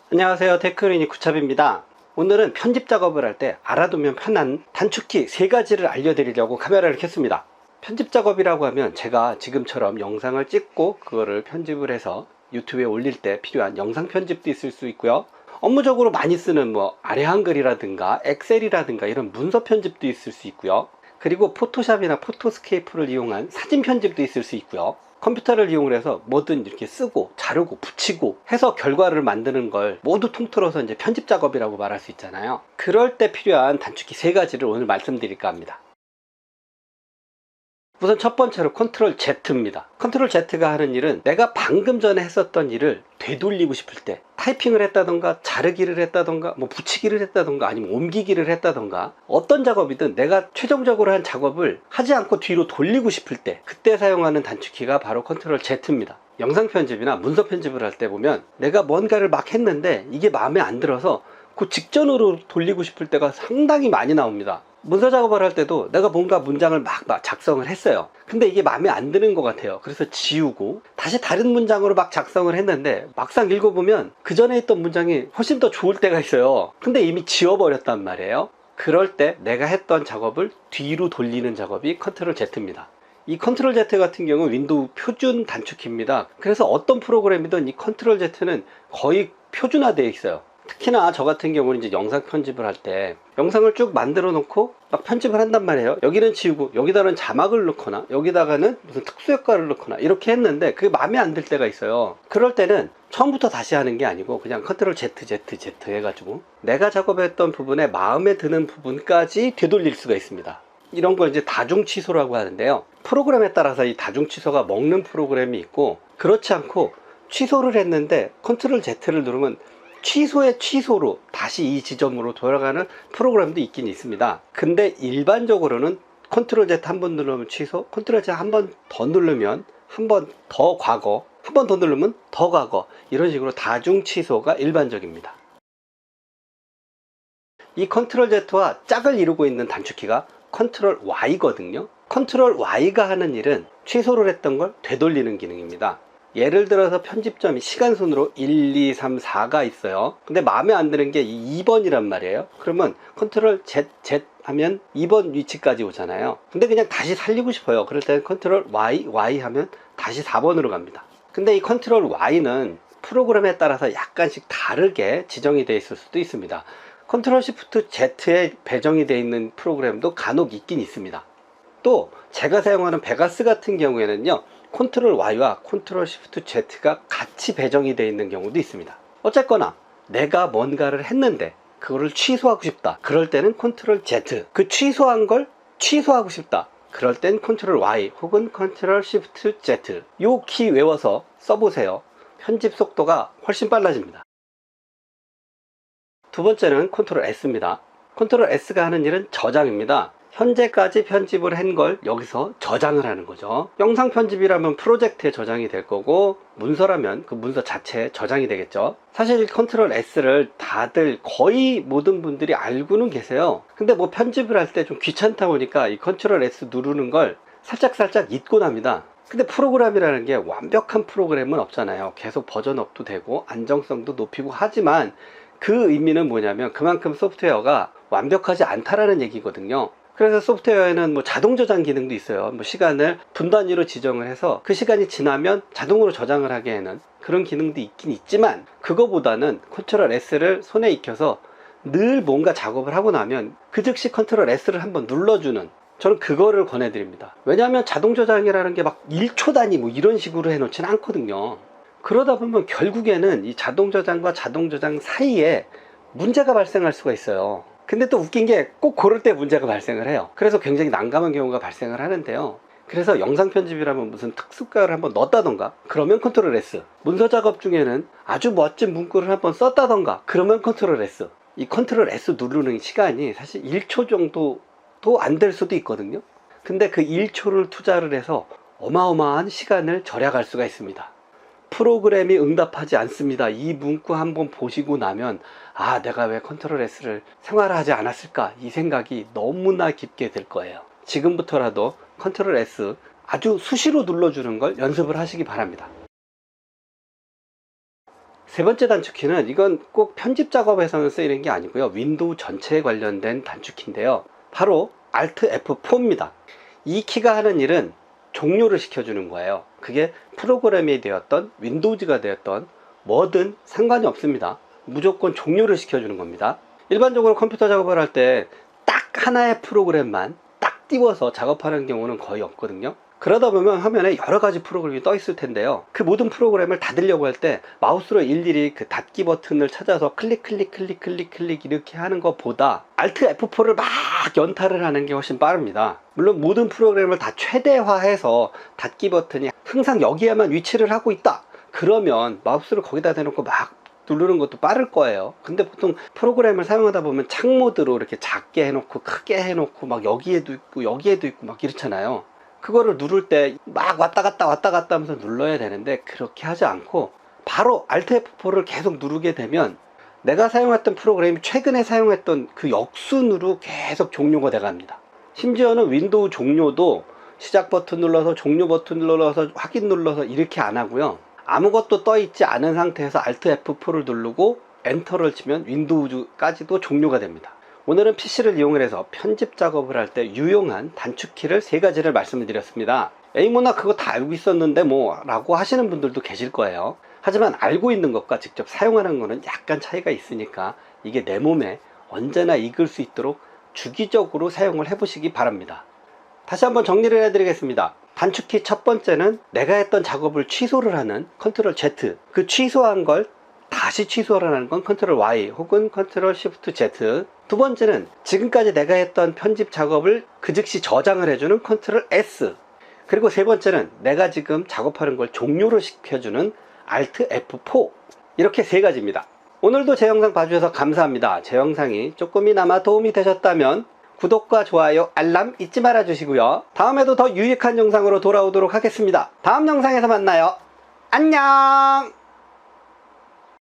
안녕하세요, 테크리니 구찹입니다. 오늘은 편집 작업을 할 때 알아두면 편한 단축키 3가지를 알려드리려고 카메라를 켰습니다. 편집 작업이라고 하면 제가 지금처럼 영상을 찍고 그거를 편집을 해서 유튜브에 올릴 때 필요한 영상 편집도 있을 수 있고요, 업무적으로 많이 쓰는 아래 한글이라든가 엑셀이라든가 이런 문서 편집도 있을 수 있고요, 그리고 포토샵이나 포토스케이프를 이용한 사진 편집도 있을 수 있고요, 컴퓨터를 이용해서 뭐든 이렇게 쓰고 자르고 붙이고 해서 결과를 만드는 걸 모두 통틀어서 이제 편집 작업이라고 말할 수 있잖아요. 그럴 때 필요한 단축키 3가지를 오늘 말씀드릴까 합니다. 우선 첫 번째로 컨트롤 Z입니다. 컨트롤 Z가 하는 일은 내가 방금 전에 했었던 일을 되돌리고 싶을 때, 타이핑을 했다던가 자르기를 했다던가 붙이기를 했다던가 아니면 옮기기를 했다던가 어떤 작업이든 내가 최종적으로 한 작업을 하지 않고 뒤로 돌리고 싶을 때, 그때 사용하는 단축키가 바로 컨트롤 Z입니다. 영상 편집이나 문서 편집을 할 때 보면 내가 뭔가를 막 했는데 이게 마음에 안 들어서 그 직전으로 돌리고 싶을 때가 상당히 많이 나옵니다. 문서 작업을 할 때도 내가 뭔가 문장을 막 작성을 했어요. 근데 이게 마음에 안 드는 것 같아요. 그래서 지우고 다시 다른 문장으로 막 작성을 했는데 막상 읽어보면 그 전에 있던 문장이 훨씬 더 좋을 때가 있어요. 근데 이미 지워버렸단 말이에요. 그럴 때 내가 했던 작업을 뒤로 돌리는 작업이 컨트롤 Z입니다. 이 컨트롤 Z 같은 경우는 윈도우 표준 단축키입니다. 그래서 어떤 프로그램이든 이 컨트롤 Z는 거의 표준화되어 있어요. 특히나 저 같은 경우는 이제 영상 편집을 할 때 영상을 쭉 만들어 놓고 막 편집을 한단 말이에요. 여기는 지우고 여기다가는 자막을 넣거나 여기다가는 무슨 특수 효과를 넣거나 이렇게 했는데 그게 마음에 안 들 때가 있어요. 그럴 때는 처음부터 다시 하는 게 아니고 그냥 컨트롤 Z 해가지고 내가 작업했던 부분에 마음에 드는 부분까지 되돌릴 수가 있습니다. 이런 걸 이제 다중 취소라고 하는데요, 프로그램에 따라서 이 다중 취소가 먹는 프로그램이 있고 그렇지 않고 취소를 했는데 컨트롤 Z를 누르면 취소의 취소로 다시 이 지점으로 돌아가는 프로그램도 있긴 있습니다. 근데 일반적으로는 컨트롤 Z 한 번 누르면 취소, 컨트롤 Z 한 번 더 누르면 한 번 더 과거, 한 번 더 누르면 더 과거, 이런 식으로 다중 취소가 일반적입니다. 이 컨트롤 Z와 짝을 이루고 있는 단축키가 컨트롤 Y거든요. 컨트롤 Y가 하는 일은 취소를 했던 걸 되돌리는 기능입니다. 예를 들어서 편집점이 시간순으로 1, 2, 3, 4가 있어요. 근데 마음에 안 드는 게 2번이란 말이에요. 그러면 컨트롤 Z 하면 2번 위치까지 오잖아요. 근데 그냥 다시 살리고 싶어요. 그럴 때는 컨트롤 Y 하면 다시 4번으로 갑니다. 근데 이 컨트롤 Y는 프로그램에 따라서 약간씩 다르게 지정이 되어 있을 수도 있습니다. 컨트롤 Shift Z에 배정이 되어 있는 프로그램도 간혹 있긴 있습니다. 또 제가 사용하는 베가스 같은 경우에는요, 컨트롤 Y와 컨트롤 Shift Z가 같이 배정이 되어 있는 경우도 있습니다. 어쨌거나 내가 뭔가를 했는데 그거를 취소하고 싶다, 그럴 때는 컨트롤 Z. 그 취소한 걸 취소하고 싶다, 그럴 땐 컨트롤 Y 혹은 컨트롤 Shift Z. 요 키 외워서 써보세요. 편집 속도가 훨씬 빨라집니다. 두 번째는 컨트롤 S입니다. 컨트롤 S가 하는 일은 저장입니다. 현재까지 편집을 한 걸 여기서 저장을 하는 거죠. 영상 편집이라면 프로젝트에 저장이 될 거고, 문서라면 그 문서 자체에 저장이 되겠죠. 사실 컨트롤 S를 다들 거의 모든 분들이 알고는 계세요. 근데 편집을 할 때 좀 귀찮다 보니까 이 컨트롤 S 누르는 걸 살짝 잊고 납니다. 근데 프로그램이라는 게 완벽한 프로그램은 없잖아요. 계속 버전업도 되고 안정성도 높이고 하지만 그 의미는 뭐냐면 그만큼 소프트웨어가 완벽하지 않다라는 얘기거든요. 그래서 소프트웨어에는 자동 저장 기능도 있어요. 시간을 분 단위로 지정을 해서 그 시간이 지나면 자동으로 저장을 하게 하는 그런 기능도 있긴 있지만, 그거보다는 컨트롤 S를 손에 익혀서 늘 뭔가 작업을 하고 나면 그 즉시 컨트롤 S를 한번 눌러주는, 저는 그거를 권해드립니다. 왜냐하면 자동 저장이라는 게 1초 단위 이런 식으로 해놓지는 않거든요. 그러다 보면 결국에는 이 자동 저장과 자동 저장 사이에 문제가 발생할 수가 있어요. 근데 또 웃긴 게 꼭 그럴 때 문제가 발생을 해요. 그래서 굉장히 난감한 경우가 발생을 하는데요. 그래서 영상 편집이라면 무슨 특수가를 한번 넣었다던가 그러면 컨트롤 S, 문서 작업 중에는 아주 멋진 문구를 한번 썼다던가 그러면 컨트롤 S. 이 컨트롤 S 누르는 시간이 사실 1초 정도도 안 될 수도 있거든요. 근데 그 1초를 투자를 해서 어마어마한 시간을 절약할 수가 있습니다. 프로그램이 응답하지 않습니다, 이 문구 한번 보시고 나면 내가 왜 컨트롤 S를 생활화하지 않았을까, 이 생각이 너무나 깊게 될 거예요. 지금부터라도 컨트롤 S 아주 수시로 눌러주는 걸 연습을 하시기 바랍니다. 세 번째 단축키는 이건 꼭 편집 작업에서는 쓰이는 게 아니고요. 윈도우 전체에 관련된 단축키인데요. 바로 Alt F4입니다. 이 키가 하는 일은 종료를 시켜주는 거예요. 그게 프로그램이 되었던 윈도우즈가 되었던 뭐든 상관이 없습니다. 무조건 종료를 시켜주는 겁니다. 일반적으로 컴퓨터 작업을 할 때 딱 하나의 프로그램만 딱 띄워서 작업하는 경우는 거의 없거든요. 그러다 보면 화면에 여러 가지 프로그램이 떠 있을 텐데요. 그 모든 프로그램을 닫으려고 할 때 마우스로 일일이 그 닫기 버튼을 찾아서 클릭 이렇게 하는 것보다 Alt F4를 막 연타를 하는 게 훨씬 빠릅니다. 물론 모든 프로그램을 다 최대화해서 닫기 버튼이 항상 여기에만 위치를 하고 있다, 그러면 마우스를 거기다 대놓고 막 누르는 것도 빠를 거예요. 근데 보통 프로그램을 사용하다 보면 창 모드로 이렇게 작게 해놓고 크게 해놓고 막 여기에도 있고 여기에도 있고 막 이렇잖아요. 그거를 누를 때 막 왔다 갔다 하면서 눌러야 되는데, 그렇게 하지 않고 바로 Alt F4를 계속 누르게 되면 내가 사용했던 프로그램이 최근에 사용했던 그 역순으로 계속 종료가 돼 갑니다. 심지어는 윈도우 종료도 시작 버튼 눌러서 종료 버튼 눌러서 확인 눌러서 이렇게 안 하고요. 아무것도 떠 있지 않은 상태에서 Alt F4를 누르고 엔터를 치면 윈도우까지도 종료가 됩니다. 오늘은 PC를 이용을 해서 편집 작업을 할 때 유용한 단축키를 3가지를 말씀을 드렸습니다. 에이 뭐나 그거 다 알고 있었는데 뭐 라고 하시는 분들도 계실 거예요. 하지만 알고 있는 것과 직접 사용하는 것은 약간 차이가 있으니까 이게 내 몸에 언제나 익을 수 있도록 주기적으로 사용을 해보시기 바랍니다. 다시 한번 정리를 해드리겠습니다. 단축키 첫 번째는 내가 했던 작업을 취소를 하는 Ctrl Z, 그 취소한 걸 다시 취소하라는 건 Ctrl Y 혹은 Ctrl Shift Z. 두 번째는 지금까지 내가 했던 편집 작업을 그 즉시 저장을 해주는 Ctrl S. 그리고 세 번째는 내가 지금 작업하는 걸 종료를 시켜주는 Alt F4. 이렇게 3가지입니다. 오늘도 제 영상 봐주셔서 감사합니다. 제 영상이 조금이나마 도움이 되셨다면 구독과 좋아요, 알람 잊지 말아 주시고요. 다음에도 더 유익한 영상으로 돌아오도록 하겠습니다. 다음 영상에서 만나요. 안녕!